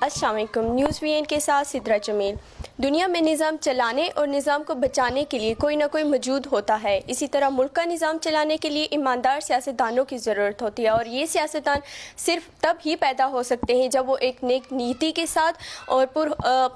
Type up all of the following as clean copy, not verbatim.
السلام علیکم۔ نیوز وی این کے ساتھ سدرا جمیل۔ دنیا میں نظام چلانے اور نظام کو بچانے کے لیے کوئی نہ کوئی موجود ہوتا ہے، اسی طرح ملک کا نظام چلانے کے لیے ایماندار سیاستدانوں کی ضرورت ہوتی ہے، اور یہ سیاستدان صرف تب ہی پیدا ہو سکتے ہیں جب وہ ایک نیک نیتی کے ساتھ اور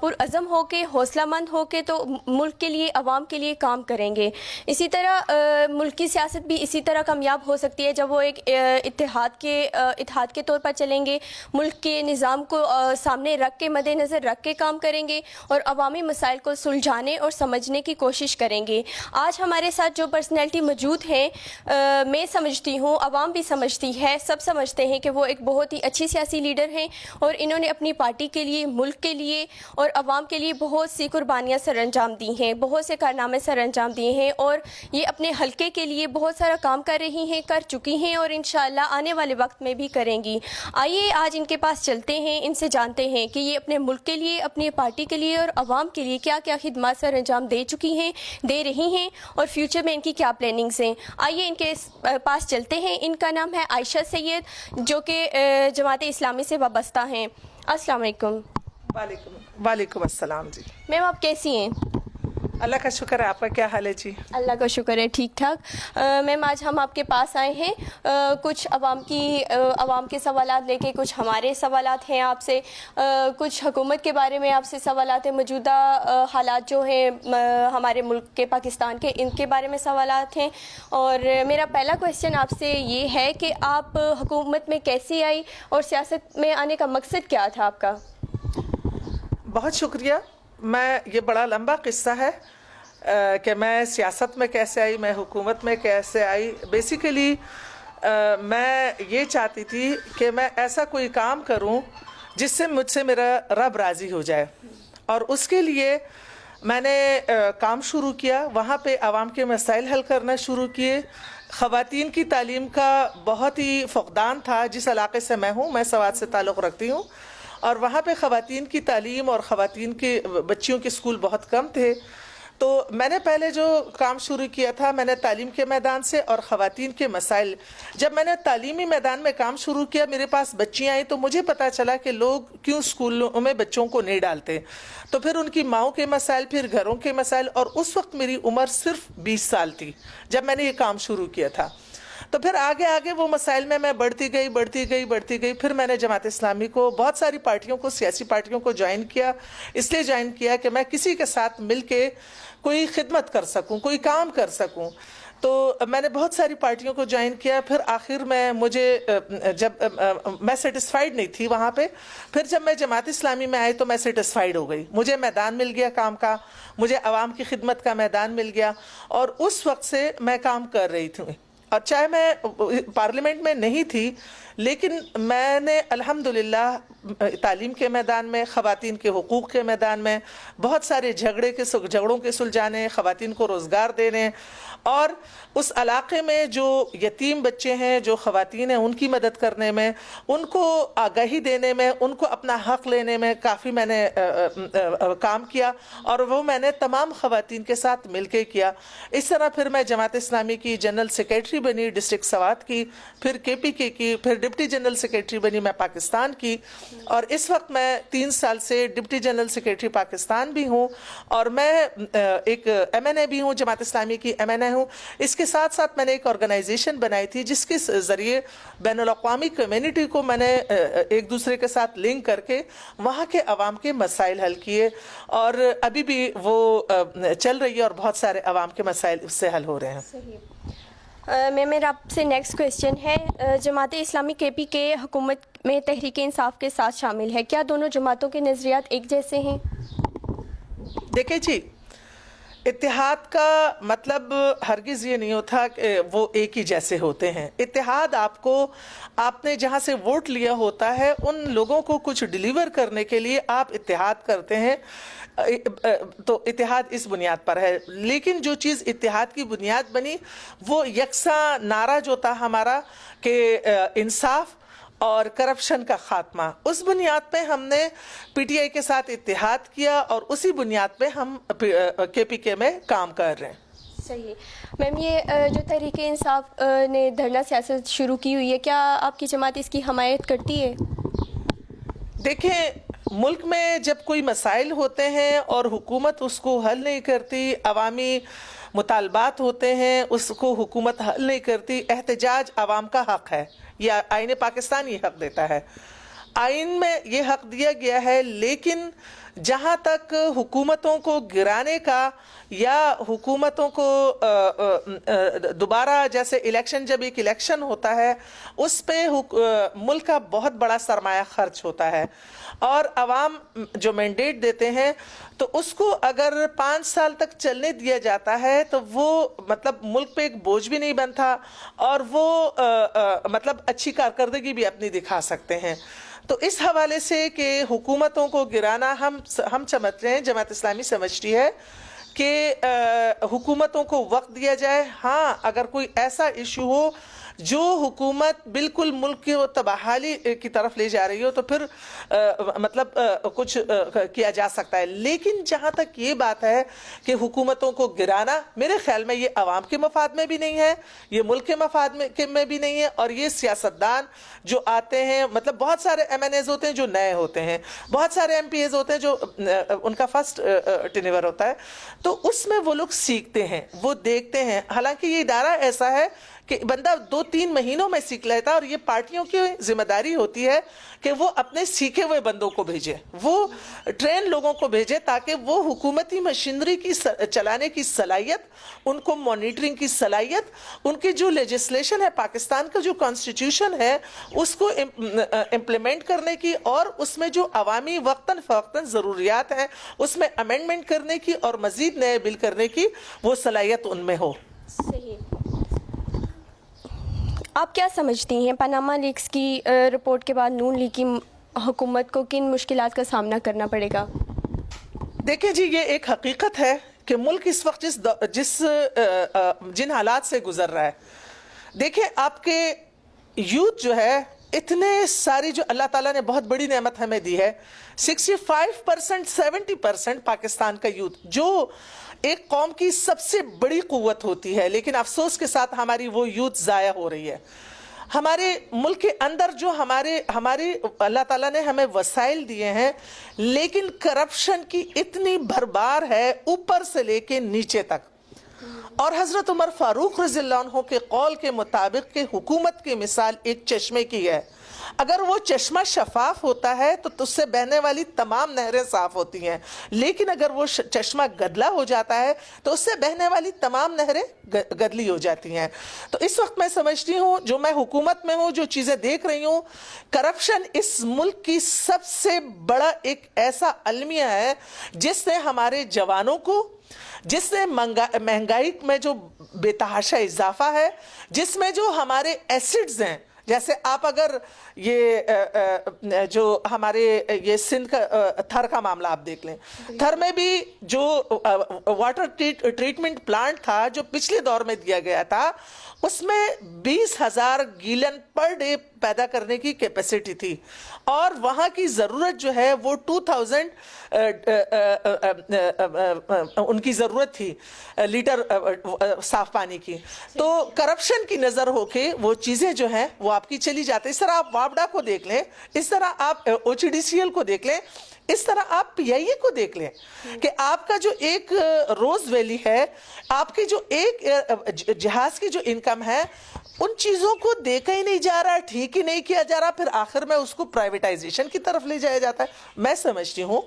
پرعزم ہو کے، حوصلہ مند ہو کے تو ملک کے لیے، عوام کے لیے کام کریں گے۔ اسی طرح ملک کی سیاست بھی اسی طرح کامیاب ہو سکتی ہے جب وہ ایک اتحاد کے طور پر چلیں گے، ملک کے نظام کو سامنے رکھ کے، مد نظر رکھ کے کام کریں گے اور عوامی مسائل کو سلجھانے اور سمجھنے کی کوشش کریں گے۔ آج ہمارے ساتھ جو پرسنالٹی موجود ہیں، میں سمجھتی ہوں، عوام بھی سمجھتی ہے، سب سمجھتے ہیں کہ وہ ایک بہت ہی اچھی سیاسی لیڈر ہیں، اور انہوں نے اپنی پارٹی کے لیے، ملک کے لیے اور عوام کے لیے بہت سی قربانیاں سر انجام دی ہیں، بہت سے کارنامے سر انجام دیے ہیں، اور یہ اپنے حلقے کے لیے بہت سارا کام کر رہی ہیں، کر چکی ہیں، اور انشاءاللہ آنے والے وقت میں بھی کریں گی۔ آئیے آج ان کے پاس چلتے ہیں، ان سے جانتے ہیں کہ یہ اپنے ملک کے لیے، اپنی پارٹی کے لیے اور عوام کے لیے کیا کیا خدمات سر انجام دے چکی ہیں، دے رہی ہیں، اور فیوچر میں ان کی کیا پلاننگز ہیں۔ آئیے ان کے پاس چلتے ہیں۔ ان کا نام ہے عائشہ سید، جو کہ جماعت اسلامی سے وابستہ ہیں۔ السلام علیکم۔ وعلیکم السلام جی۔ میم آپ کیسی ہیں؟ اللہ کا شکر ہے، آپ کا کیا حال ہے جی؟ اللہ کا شکر ہے، ٹھیک ٹھاک۔ میم آج ہم آپ کے پاس آئے ہیں، کچھ عوام کے سوالات لے کے، کچھ ہمارے سوالات ہیں آپ سے، کچھ حکومت کے بارے میں آپ سے سوالات ہیں، موجودہ حالات جو ہیں ہمارے ملک کے، پاکستان کے، ان کے بارے میں سوالات ہیں۔ اور میرا پہلا کویسچن آپ سے یہ ہے کہ آپ حکومت میں کیسی آئی اور سیاست میں آنے کا مقصد کیا تھا آپ کا؟ بہت شکریہ۔ یہ بڑا لمبا قصہ ہے کہ میں سیاست میں کیسے آئی، میں حکومت میں کیسے آئی۔ بیسیکلی میں یہ چاہتی تھی کہ میں ایسا کوئی کام کروں جس سے مجھ سے میرا رب راضی ہو جائے، اور اس کے لیے میں نے کام شروع کیا، وہاں پہ عوام کے مسائل حل کرنا شروع کیے۔ خواتین کی تعلیم کا بہت ہی فقدان تھا، جس علاقے سے میں ہوں، میں سوات سے تعلق رکھتی ہوں، اور وہاں پہ خواتین کی تعلیم اور خواتین کے بچیوں کے اسکول بہت کم تھے۔ تو میں نے پہلے جو کام شروع کیا تھا، میں نے تعلیم کے میدان سے اور خواتین کے مسائل، جب میں نے تعلیمی میدان میں کام شروع کیا، میرے پاس بچیاں آئیں تو مجھے پتا چلا کہ لوگ کیوں اسکولوں میں بچوں کو نہیں ڈالتے۔ تو پھر ان کی ماؤں کے مسائل، پھر گھروں کے مسائل، اور اس وقت میری عمر صرف 20 سال تھی جب میں نے یہ کام شروع کیا تھا۔ تو پھر آگے وہ مسائل میں بڑھتی گئی۔ پھر میں نے جماعت اسلامی کو، بہت ساری پارٹیوں کو، سیاسی پارٹیوں کو جوائن کیا، اس لیے جوائن کیا کہ میں کسی کے ساتھ مل کے کوئی خدمت کر سکوں، کوئی کام کر سکوں۔ تو میں نے بہت ساری پارٹیوں کو جوائن کیا، پھر آخر میں جب میں سیٹسفائیڈ نہیں تھی وہاں پہ، پھر جب میں جماعت اسلامی میں آئی تو میں سیٹسفائیڈ ہو گئی، مجھے میدان مل گیا کام کا، مجھے عوام کی خدمت کا میدان مل گیا، اور اس وقت سے میں کام کر رہی تھی۔ اور چاہے میں پارلیمنٹ میں نہیں تھی، لیکن میں نے الحمدللہ تعلیم کے میدان میں، خواتین کے حقوق کے میدان میں، بہت سارے جھگڑوں کے سلجھانے، خواتین کو روزگار دینے، اور اس علاقے میں جو یتیم بچے ہیں، جو خواتین ہیں، ان کی مدد کرنے میں، ان کو آگاہی دینے میں، ان کو اپنا حق لینے میں کافی میں نے کام کیا، اور وہ میں نے تمام خواتین کے ساتھ مل کے کیا۔ اس طرح پھر میں جماعت اسلامی کی جنرل سیکریٹری بنی ڈسٹرکٹ سوات کی، پھر KPK کی، پھر ڈپٹی جنرل سیکریٹری بنی میں پاکستان کی، اور اس وقت میں 3 سال سے ڈپٹی جنرل سیکریٹری پاکستان بھی ہوں، اور میں ایک MNA بھی ہوں، جماعت اسلامی کی MNA ہوں۔ اس کے ساتھ ساتھ میں نے ایک آرگنائزیشن بنائی تھی جس کے ذریعے بین الاقوامی کمیونٹی کو میں نے ایک دوسرے کے ساتھ لنک کر کے وہاں کے عوام کے مسائل حل کیے، اور ابھی بھی وہ چل رہی ہے، اور بہت سارے عوام کے مسائل اس سے حل ہو رہے ہیں۔ صحیح۔ میرا آپ سے نیکسٹ کویسچن ہے، جماعت اسلامی KPK حکومت میں تحریک انصاف کے ساتھ شامل ہے، کیا دونوں جماعتوں کے نظریات ایک جیسے ہیں؟ دیکھیں جی، اتحاد کا مطلب ہرگز یہ نہیں ہوتا کہ وہ ایک ہی جیسے ہوتے ہیں۔ اتحاد آپ نے جہاں سے ووٹ لیا ہوتا ہے، ان لوگوں کو کچھ ڈیلیور کرنے کے لیے آپ اتحاد کرتے ہیں، تو اتحاد اس بنیاد پر ہے۔ لیکن جو چیز اتحاد کی بنیاد بنی، وہ یکساں نعرہ جو تھا ہمارا کہ انصاف اور کرپشن کا خاتمہ، اس بنیاد پہ ہم نے PTI کے ساتھ اتحاد کیا، اور اسی بنیاد پہ ہم KPK میں کام کر رہے ہیں۔ صحیح۔ میم، یہ جو تحریک انصاف نے دھرنا سیاست شروع کی ہوئی ہے، کیا آپ کی جماعت اس کی حمایت کرتی ہے؟ دیکھیں، ملک میں جب کوئی مسائل ہوتے ہیں اور حکومت اس کو حل نہیں کرتی، عوامی مطالبات ہوتے ہیں اس کو حکومت حل نہیں کرتی، احتجاج عوام کا حق ہے، یہ آئین پاکستان یہ حق دیتا ہے، آئین میں یہ حق دیا گیا ہے، لیکن جہاں تک حکومتوں کو گرانے کا یا حکومتوں کو دوبارہ جیسے الیکشن، جب ایک الیکشن ہوتا ہے اس پہ ملک کا بہت بڑا سرمایہ خرچ ہوتا ہے اور عوام جو مینڈیٹ دیتے ہیں تو اس کو اگر 5 سال تک چلنے دیا جاتا ہے تو وہ مطلب ملک پہ ایک بوجھ بھی نہیں بنتا اور وہ مطلب اچھی کارکردگی بھی اپنی دکھا سکتے ہیں۔ تو اس حوالے سے کہ حکومتوں کو گرانا ہم سمجھتے ہیں، جماعت اسلامی سمجھتی ہے کہ حکومتوں کو وقت دیا جائے۔ ہاں، اگر کوئی ایسا ایشو ہو جو حکومت بالکل ملک کی تباہی کی طرف لے جا رہی ہو تو پھر مطلب کچھ کیا جا سکتا ہے، لیکن جہاں تک یہ بات ہے کہ حکومتوں کو گرانا، میرے خیال میں یہ عوام کے مفاد میں بھی نہیں ہے، یہ ملک کے مفاد میں بھی نہیں ہے، اور یہ سیاستدان جو آتے ہیں، مطلب بہت سارے ایم این ایز ہوتے ہیں جو نئے ہوتے ہیں، بہت سارے ایم پی ایز ہوتے ہیں جو ان کا فرسٹ ٹینیور ہوتا ہے، تو اس میں وہ لوگ سیکھتے ہیں، وہ دیکھتے ہیں۔ حالانکہ یہ ادارہ ایسا ہے کہ بندہ 2-3 مہینوں میں سیکھ لیتا ہے، اور یہ پارٹیوں کی ذمہ داری ہوتی ہے کہ وہ اپنے سیکھے ہوئے بندوں کو بھیجے، وہ ٹرین لوگوں کو بھیجے تاکہ وہ حکومتی مشینری کی چلانے کی صلاحیت، ان کو مانیٹرنگ کی صلاحیت، ان کی جو لیجسلیشن ہے، پاکستان کا جو کانسٹیٹیوشن ہے اس کو امپلیمنٹ کرنے کی، اور اس میں جو عوامی وقتاً فوقتاً ضروریات ہیں اس میں امینڈمنٹ کرنے کی اور مزید نئے بل کرنے کی وہ صلاحیت ان میں ہو۔ صحیح۔ آپ کیا سمجھتی ہیں پاناما لیکس کی رپورٹ کے بعد نون لیگ کی حکومت کو کن مشکلات کا سامنا کرنا پڑے گا؟ دیکھیں جی، یہ ایک حقیقت ہے کہ ملک اس وقت جن حالات سے گزر رہا ہے، دیکھیں آپ کے یوتھ جو ہے، اتنے ساری جو اللہ تعالیٰ نے بہت بڑی نعمت ہمیں دی ہے، 65% 70% پاکستان کا یوتھ، جو ایک قوم کی سب سے بڑی قوت ہوتی ہے، لیکن افسوس کے ساتھ ہماری وہ یوتھ ضائع ہو رہی ہے۔ ہمارے ملک کے اندر جو ہماری اللہ تعالیٰ نے ہمیں وسائل دیے ہیں، لیکن کرپشن کی اتنی بھرمار ہے اوپر سے لے کے نیچے تک، اور حضرت عمر فاروق رضی اللہ عنہ کے قول کے مطابق کہ حکومت کی مثال ایک چشمے کی ہے، اگر وہ چشمہ شفاف ہوتا ہے تو اس سے بہنے والی تمام نہریں صاف ہوتی ہیں، لیکن اگر وہ چشمہ گدلا ہو جاتا ہے تو اس سے بہنے والی تمام نہریں گدلی ہو جاتی ہیں۔ تو اس وقت میں سمجھتی ہوں، جو میں حکومت میں ہوں، جو چیزیں دیکھ رہی ہوں، کرپشن اس ملک کی سب سے بڑا ایک ایسا المیہ ہے جس نے ہمارے جوانوں کو، جس نے مہنگائی میں جو بے تحاشا اضافہ ہے، جس میں جو ہمارے ایسڈز ہیں، جیسے آپ اگر یہ جو ہمارے یہ سندھ کا تھر کا معاملہ آپ دیکھ لیں، تھر میں بھی جو واٹر ٹریٹمنٹ پلانٹ تھا جو پچھلے دور میں دیا گیا تھا، اس میں 20,000 گیلن پر ڈے پیدا کرنے کی کیپیسٹی تھی، اور وہاں کی ضرورت جو ہے وہ 2000 ان کی ضرورت تھی لیٹر صاف پانی کی۔ تو کرپشن کی نظر ہو کے وہ چیزیں جو ہیں وہ آپ کی چلی جاتی۔ اس طرح آپ واپڈا کو دیکھ لیں، اس طرح آپ OHDCL کو دیکھ لیں، اس طرح آپ PIA کو دیکھ لیں کہ آپ کا جو ایک روز ویلی ہے، آپ کی جو ایک جہاز کی جو انکم ہے، ان چیزوں کو دیکھا ہی نہیں جا رہا، ٹھیک ہی نہیں کیا جا رہا، پھر آخر میں اس کو پرائیویٹائزیشن کی طرف لے جایا جاتا ہے۔ میں سمجھتی ہوں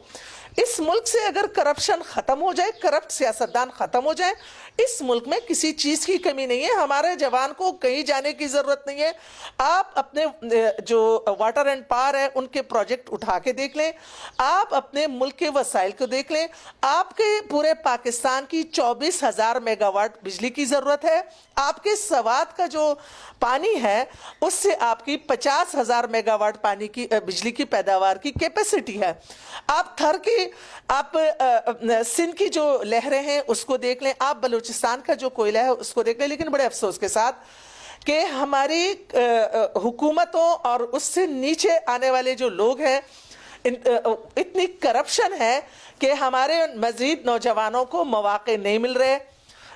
اس ملک سے اگر کرپشن ختم ہو جائے، کرپٹ سیاستدان ختم ہو جائے، اس ملک میں کسی چیز کی کمی نہیں ہے، ہمارے جوان کو کہیں جانے کی ضرورت نہیں ہے۔ آپ اپنے جو واٹر اینڈ پاور ہے ان کے پروجیکٹ اٹھا کے دیکھ لیں، آپ اپنے ملک کے وسائل کو دیکھ لیں، آپ کے پورے پاکستان کی 24,000 میگا واٹ بجلی کی ضرورت ہے، آپ کے سوات کا جو پانی ہے اس سے آپ کی 50,000 میگا واٹ پانی کی بجلی کی پیداوار کی کیپیسٹی ہے۔ آپ تھر کی، آپ سندھ کی جو لہریں ہیں اس کو دیکھ لیں، آپ بلوچستان کا جو کوئلہ ہے اس کو دیکھ لیں، لیکن بڑے افسوس کے ساتھ کہ ہماری حکومتوں اور اس سے نیچے آنے والے جو لوگ ہیں، اتنی کرپشن ہے کہ ہمارے مزید نوجوانوں کو مواقع نہیں مل رہے۔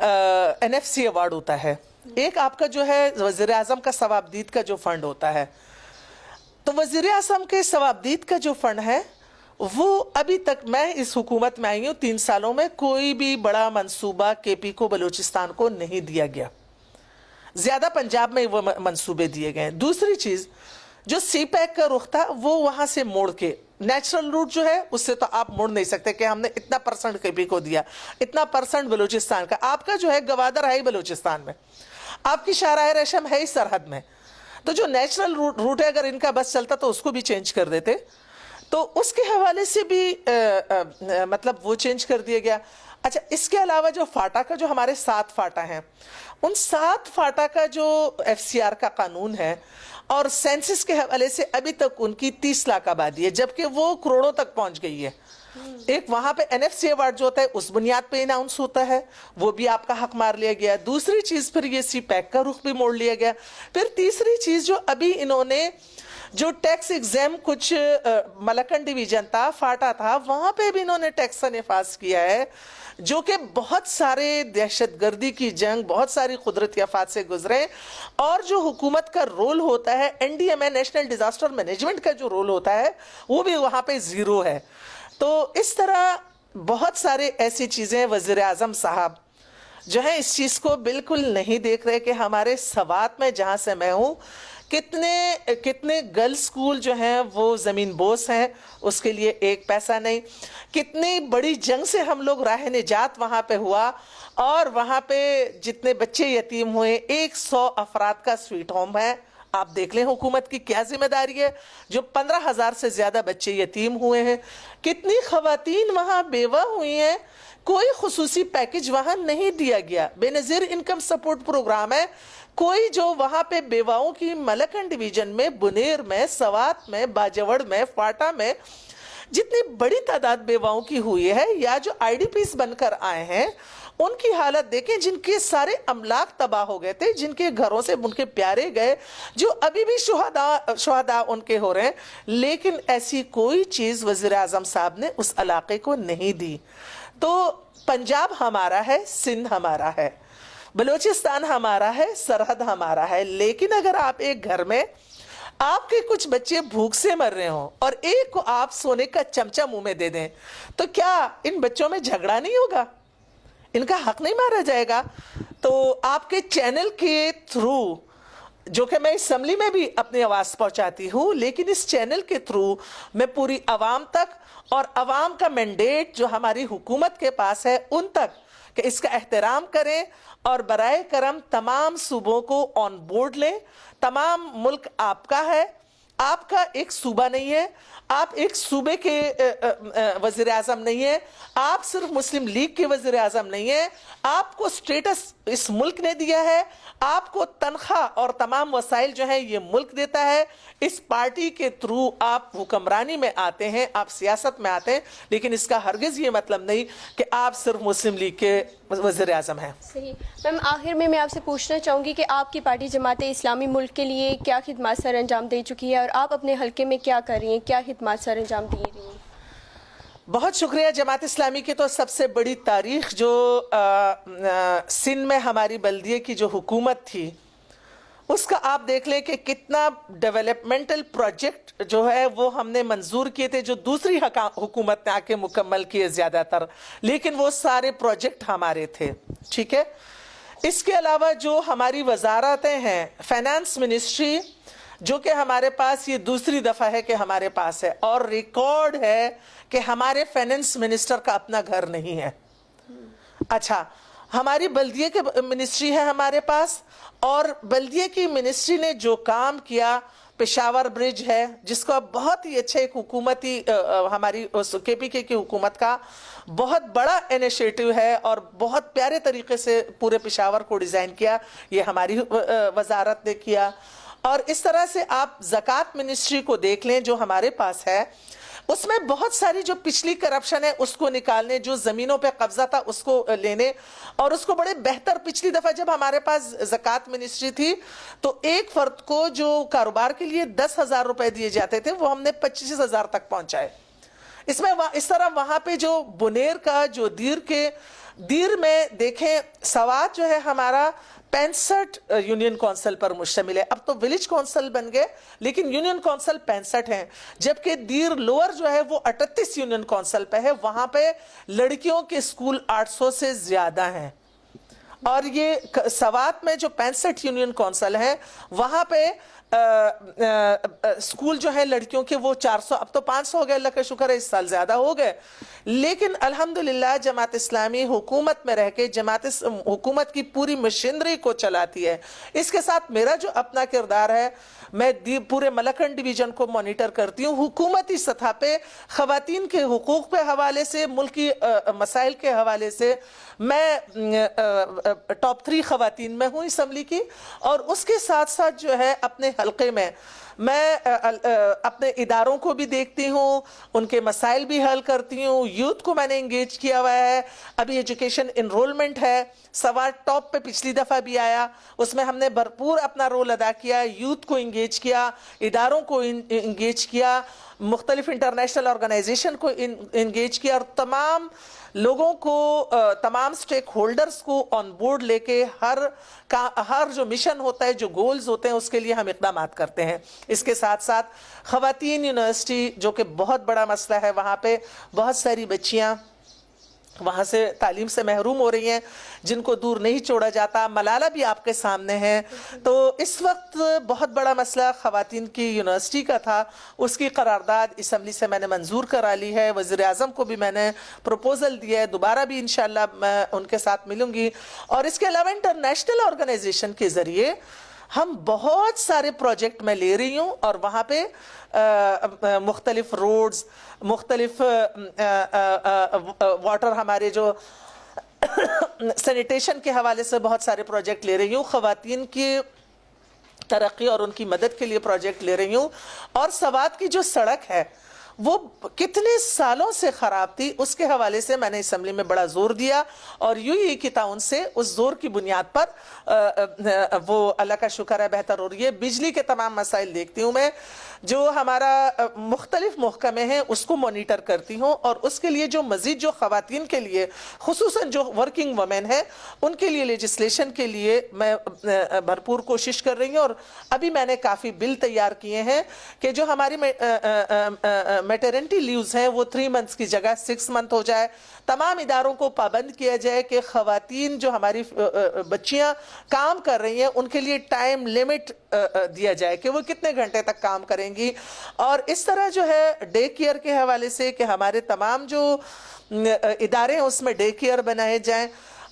NFC ایوارڈ ہوتا ہے، ایک آپ کا جو ہے وزیر اعظم کا ثوابدید کا جو فنڈ ہوتا ہے. تو وزیر اعظم کے ثوابدید کا جو فنڈ ہے وہ ابھی تک، میں اس حکومت میں آئی ہوں 3 سالوں میں، کوئی بھی بڑا منصوبہ KP کو بلوچستان کو نہیں دیا گیا. زیادہ پنجاب میں وہ منصوبے دیے گئے. دوسری چیز، جو سی پیک کا رخ تھا وہ وہاں سے موڑ کے، نیچرل روٹ جو ہے اس سے تو آپ موڑ نہیں سکتے کہ ہم نے اتنا پرسنٹ KP کو دیا، اتنا پرسنٹ بلوچستان کا. آپ کا جو ہے گوادر ہے ہی بلوچستان میں، آپ کی شاہراہ ریشم ہے ہی سرحد میں. تو جو نیچرل روٹ ہے اگر ان کا بس چلتا تو اس کو بھی چینج کر دیتے. تو اس کے حوالے سے بھی مطلب وہ چینج کر دیا گیا. اچھا، اس کے علاوہ جو فاٹا کا، جو ہمارے 7 فاٹا ہیں، ان 7 فاٹا کا جو FCR کا قانون ہے اور سینسس کے حوالے سے ابھی تک ان کی 30 لاکھ آبادی ہے، جبکہ وہ کروڑوں تک پہنچ گئی ہے. ایک وہاں پہ NFC ایوارڈ جو ہوتا ہے اس بنیاد پہ اناؤنس ہوتا ہے، وہ بھی آپ کا حق مار لیا گیا. دوسری چیز پھر یہ سی پیک کا رخ بھی موڑ لیا گیا. پھر تیسری چیز جو ابھی انہوں نے جو ٹیکس ایگزیم کچھ ملکن ڈویژن تھا، فاٹا تھا، وہاں پہ بھی انہوں نے ٹیکس کا نفاذ کیا ہے، جو کہ بہت سارے دہشت گردی کی جنگ، بہت ساری قدرتی آفات سے گزرے. اور جو حکومت کا رول ہوتا ہے NDMA نیشنل ڈیزاسٹر مینجمنٹ کا جو رول ہوتا ہے وہ بھی وہاں پہ 0 ہے. تو اس طرح بہت سارے ایسی چیزیں وزیر اعظم صاحب جو ہیں اس چیز کو بالکل نہیں دیکھ رہے کہ ہمارے سوات میں، جہاں سے میں ہوں، کتنے گرل سکول جو ہیں وہ زمین بوس ہیں، اس کے لیے 1 پیسہ نہیں. کتنی بڑی جنگ سے ہم لوگ راہ نجات وہاں پہ ہوا، اور وہاں پہ جتنے بچے یتیم ہوئے، 100 افراد کا سویٹ ہوم ہے. آپ دیکھ لیں حکومت کی کیا ذمہ داری ہے، جو 15,000 سے زیادہ بچے یتیم ہوئے ہیں. کتنی خواتین وہاں بیوہ ہوئی ہیں، کوئی خصوصی پیکج وہاں نہیں دیا گیا. بے نظیر انکم سپورٹ پروگرام ہے، کوئی جو وہاں پہ بیواؤں کی ملکن ڈویژن میں، بنیر میں، سوات میں، باجوڑ میں، فاٹا میں جتنی بڑی تعداد بیواؤں کی ہوئی ہے، یا جو IDPs بن کر آئے ہیں، ان کی حالت دیکھیں، جن کے سارے املاک تباہ ہو گئے تھے، جن کے گھروں سے ان کے پیارے گئے، جو ابھی بھی شہداء ان کے ہو رہے ہیں. لیکن ایسی کوئی چیز وزیر اعظم صاحب نے اس علاقے کو نہیں دی. تو پنجاب ہمارا ہے، سندھ ہمارا ہے، بلوچستان ہمارا ہے، سرحد ہمارا ہے. لیکن اگر آپ ایک گھر میں آپ کے کچھ بچے بھوک سے مر رہے ہوں اور ایک کو آپ سونے کا چمچہ منہ میں دے دیں، تو کیا ان بچوں میں جھگڑا نہیں ہوگا؟ ان کا حق نہیں مارا جائے گا؟ تو آپ کے چینل کے تھرو، جو کہ میں اسمبلی میں بھی اپنی آواز پہنچاتی ہوں، لیکن اس چینل کے تھرو میں پوری عوام تک، اور عوام کا مینڈیٹ جو ہماری حکومت کے پاس ہے ان تک، کہ اس کا احترام کریں اور برائے کرم تمام صوبوں کو آن بورڈ لیں. تمام ملک آپ کا ہے، آپ کا ایک صوبہ نہیں ہے، آپ ایک صوبے کے وزیر اعظم نہیں ہیں، آپ صرف مسلم لیگ کے وزیر اعظم نہیں ہیں. آپ کو سٹیٹس اس ملک نے دیا ہے، آپ کو تنخواہ اور تمام وسائل جو ہیں یہ ملک دیتا ہے. اس پارٹی کے تھرو آپ حکمرانی میں آتے ہیں، آپ سیاست میں آتے ہیں، لیکن اس کا ہرگز یہ مطلب نہیں کہ آپ صرف مسلم لیگ کے وزیر اعظم ہیں. صحیح. میم، آخر میں آپ سے پوچھنا چاہوں گی کہ آپ کی پارٹی جماعت اسلامی ملک کے لیے کیا خدمات سر انجام دے چکی ہے، اور آپ اپنے حلقے میں کیا کر رہی ہیں، کیا خدمات سر انجام دے رہی ہیں؟ بہت شکریہ. جماعت اسلامی کی تو سب سے بڑی تاریخ جو سندھ میں ہماری بلدیے کی جو حکومت تھی، اس کا آپ دیکھ لیں کہ کتنا ڈیولپمنٹل پروجیکٹ جو ہے وہ ہم نے منظور کیے تھے، جو دوسری حکومت نے آ کے مکمل کیے زیادہ تر، لیکن وہ سارے پروجیکٹ ہمارے تھے. ٹھیک ہے. اس کے علاوہ جو ہماری وزارتیں ہیں، فائنانس منسٹری جو کہ ہمارے پاس یہ دوسری دفعہ ہے کہ ہمارے پاس ہے، اور ریکارڈ ہے کہ ہمارے فائنانس منسٹر کا اپنا گھر نہیں ہے. اچھا، ہماری بلدیے کے منسٹری ہے ہمارے پاس، اور بلدیے کی منسٹری نے جو کام کیا، پشاور برج ہے جس کو بہت ہی اچھے ایک حکومتی ہماری KPK کی حکومت کا بہت بڑا انیشیٹو ہے، اور بہت پیارے طریقے سے پورے پشاور کو ڈیزائن کیا، یہ ہماری وزارت نے کیا. اور اس طرح سے آپ زکوٰۃ منسٹری کو دیکھ لیں جو ہمارے پاس ہے، اس میں بہت ساری جو پچھلی کرپشن ہے اس کو نکالنے، جو زمینوں پہ قبضہ تھا اس کو لینے، اور اس کو بڑے بہتر. پچھلی دفعہ جب ہمارے پاس زکوٰۃ منسٹری تھی تو ایک فرد کو جو کاروبار کے لیے 10,000 روپے دیے جاتے تھے وہ ہم نے 25,000 تک پہنچائے. اس طرح وہاں پہ جو بنیر کا، جو دیر کے دیر میں دیکھیں سوات جو ہے ہمارا 65 یونین کونسل پر مشتمل ہے. اب تو ولیج کونسل بن گئے لیکن یونین کونسل 65 ہیں, جبکہ دیر لوور جو ہے وہ 38 یونین کونسل پہ ہے. وہاں پہ لڑکیوں کے اسکول 800 سے زیادہ ہیں. اور یہ سوات میں جو 65 یونین کونسل ہیں وہاں پہ اسکول جو ہے لڑکیوں کے وہ 400, اب تو 500 ہو گئے, اللہ کا شکر ہے اس سال زیادہ ہو گئے. لیکن الحمدللہ جماعت اسلامی حکومت میں رہ کے حکومت کی پوری مشینری کو چلاتی ہے. اس کے ساتھ میرا جو اپنا کردار ہے, میں پورے ملکنڈ ڈویژن کو مانیٹر کرتی ہوں. حکومتی سطح پہ خواتین کے حقوق پہ حوالے سے, ملکی مسائل کے حوالے سے میں ٹاپ 3 خواتین میں ہوں اسمبلی کی. اور اس کے ساتھ ساتھ جو ہے اپنے حلقے میں میں اپنے اداروں کو بھی دیکھتی ہوں, ان کے مسائل بھی حل کرتی ہوں. یوتھ کو میں نے انگیج کیا ہوا ہے. ابھی ایجوکیشن انرولمنٹ ہے, سوات ٹاپ پہ پچھلی دفعہ بھی آیا, اس میں ہم نے بھرپور اپنا رول ادا کیا. یوتھ کو انگیج کیا, اداروں کو انگیج کیا, مختلف انٹرنیشنل آرگنائزیشن کو انگیج کیا, اور تمام لوگوں کو, تمام سٹیک ہولڈرز کو آن بورڈ لے کے ہر جو مشن ہوتا ہے, جو گولز ہوتے ہیں, اس کے لیے ہم اقدامات کرتے ہیں. اس کے ساتھ ساتھ خواتین یونیورسٹی جو کہ بہت بڑا مسئلہ ہے, وہاں پہ بہت ساری بچیاں وہاں سے تعلیم سے محروم ہو رہی ہیں جن کو دور نہیں چھوڑا جاتا. ملالہ بھی آپ کے سامنے ہے. تو اس وقت بہت بڑا مسئلہ خواتین کی یونیورسٹی کا تھا, اس کی قرارداد اسمبلی سے میں نے منظور کرا لی ہے. وزیر اعظم کو بھی میں نے پروپوزل دیا ہے, دوبارہ بھی انشاءاللہ میں ان کے ساتھ ملوں گی. اور اس کے علاوہ انٹرنیشنل آرگنائزیشن کے ذریعے ہم بہت سارے پروجیکٹ میں لے رہی ہوں, اور وہاں پہ مختلف روڈز, مختلف واٹر, ہمارے جو سینیٹیشن کے حوالے سے بہت سارے پروجیکٹ لے رہی ہوں. خواتین کی ترقی اور ان کی مدد کے لیے پروجیکٹ لے رہی ہوں. اور سوات کی جو سڑک ہے وہ کتنے سالوں سے خراب تھی, اس کے حوالے سے میں نے اسمبلی میں بڑا زور دیا, اور یو ای کی تعاون سے اس زور کی بنیاد پر وہ اللہ کا شکر ہے بہتر ہو رہی ہے. بجلی کے تمام مسائل دیکھتی ہوں میں, جو ہمارا مختلف محکمے ہیں اس کو مانیٹر کرتی ہوں, اور اس کے لیے جو مزید جو خواتین کے لیے, خصوصاً جو ورکنگ وومن ہیں, ان کے لیے لیجسلیشن کے لیے میں بھرپور کوشش کر رہی ہوں. اور ابھی میں نے کافی بل تیار کیے ہیں کہ جو ہماری میٹرنٹی لیوز ہیں وہ 3 منتھس کی جگہ 6 منتھ ہو جائے. تمام اداروں کو پابند کیا جائے کہ خواتین جو ہماری بچیاں کام کر رہی ہیں ان کے لیے ٹائم لیمٹ دیا جائے کہ وہ کتنے گھنٹے تک کام کریں گی. اور اس طرح جو ہے ڈے کیئر کے حوالے سے کہ ہمارے تمام جو ادارے ہیں اس میں ڈے کیئر بنائے جائیں.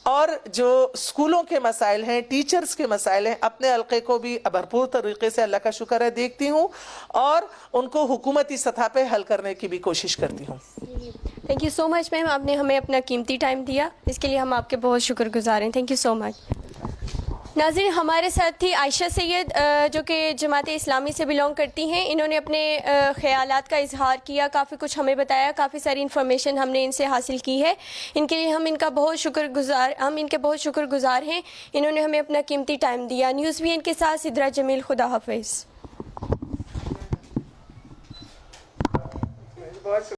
اور جو اسکولوں کے مسائل ہیں, ٹیچرز کے مسائل ہیں, اپنے حلقے کو بھی بھرپور طریقے سے اللہ کا شکر ہے دیکھتی ہوں, اور ان کو حکومتی سطح پہ حل کرنے کی بھی کوشش کرتی ہوں. تھینک یو سو مچ میم, آپ نے ہمیں اپنا قیمتی ٹائم دیا, اس کے لیے ہم آپ کے بہت شکر گزار ہیں. تھینک یو سو مچ. ناظرین, ہمارے ساتھ تھی عائشہ سید جو کہ جماعت اسلامی سے بلونگ کرتی ہیں. انہوں نے اپنے خیالات کا اظہار کیا, کافی کچھ ہمیں بتایا, کافی ساری انفارمیشن ہم نے ان سے حاصل کی ہے. ان کے لیے ہم ان کے بہت شکر گزار ہیں. انہوں نے ہمیں اپنا قیمتی ٹائم دیا. نیوز وی این کے ساتھ سدرا جمیل, خدا حافظ.